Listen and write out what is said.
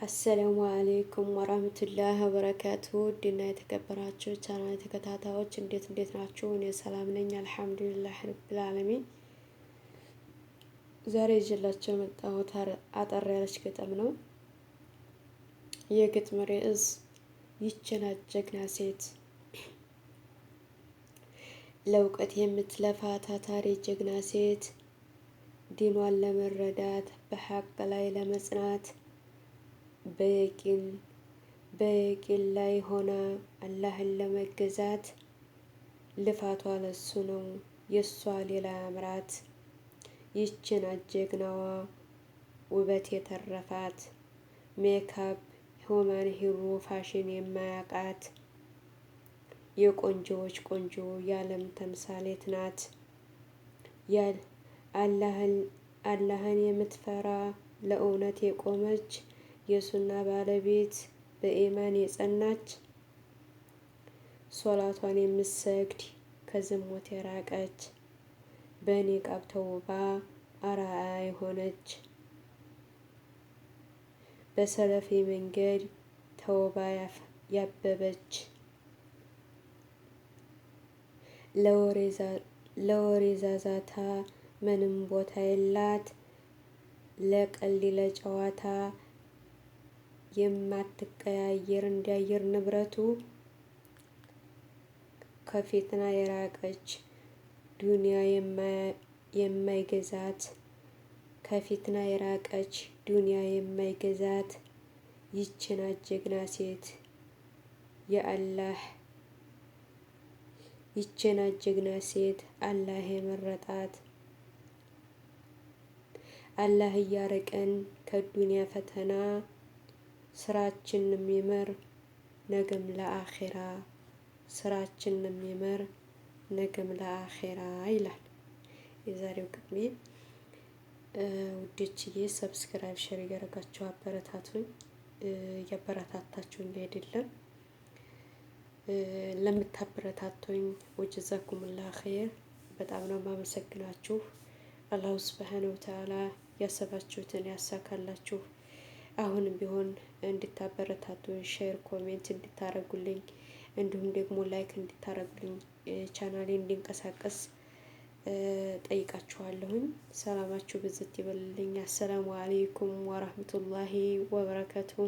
አሰላሙ አሌይኩም ወራህመቱላህ ወበረካቱ። ውድና የተከበራችሁ ቻናል ተከታታዮች እንዴት ናችሁ? እኔ ሰላም ነኝ አልሐምዱሊላህ ረብል ዓለሚን። ዛሬ ይዤላችሁ የመጣሁት አጠር ያለች ግጥም ነው። የግጥም ርዕስ ይህች ናት ጀግና ሴት። ለእውቀት የምትለፋ ታታሪ ጀግና ሴት፣ ዲኗን ለመረዳት በሐቅ ላይ ለመጽናት በየቂን ላይ ሆና አላህን ለመገዛት፣ ልፋቷ ለሱ ነው የሷ ሌላ ያምራት። ይህች ናት ጀግናዋ ውበት የተረፋት፣ ሜካፕ ሂውማን ሂሮ ፋሽን የማያቃት፣ የቆንጆዎች ቆንጆ የዓለም ተምሳሌት ናት። አላህን የምትፈራ ለእውነት የቆመች፣ የሱና ባለቤት በኢማን የጸናች፣ ሶላቷን የምትሰግድ ከዝሙት የራቀች፣ በኒቃብ ተውባ አርአያ የሆነች፣ በሰለፊ መንገድ ተውባ ያበበች፣ ለወሬ ዛዛታ ምንም ቦታ የላት፣ ለቀልድ ለጨዋታ የማትቀያየር እንዲያየር ንብረቱ፣ ከፊትና የራቀች ዱንያ የማይገዛት፣ ከፊትና የራቀች ዱንያ የማይገዛት፣ ይህች ናት ጀግና ሴት የአላህ ይህች ናት ጀግና ሴት አላህ የመረጣት። አላህ እያረቀን ከዱንያ ፈተና፣ ስራችንን የሚመር ነገም ለአኺራ፣ ስራችንን የሚመር ነገም ለአኺራ ይላል የዛሬው ግጥሜ። ውዶችዬ ሰብስክራይብ ሼር እያደረጋችሁ አበረታቱኝ። እያበረታታችሁኝ አይደለም ለምታበረታቱኝ ወጀዛኩሙላህ ኸይር በጣም ነው የማመሰግናችሁ። አላሁ ሱብሓነሁ ወተዓላ ያሰባችሁትን ያሳካላችሁ። አሁንም ቢሆን እንድታበረታቱኝ ሼር ኮሜንት እንድታረጉልኝ እንዲሁም ደግሞ ላይክ እንድታረጉልኝ ቻናሌ እንዲንቀሳቀስ ጠይቃችኋለሁኝ። ሰላማችሁ ብዝት ይበልልኝ። አሰላሙ አለይኩም ወራህመቱላሂ ወበረካቱሁ።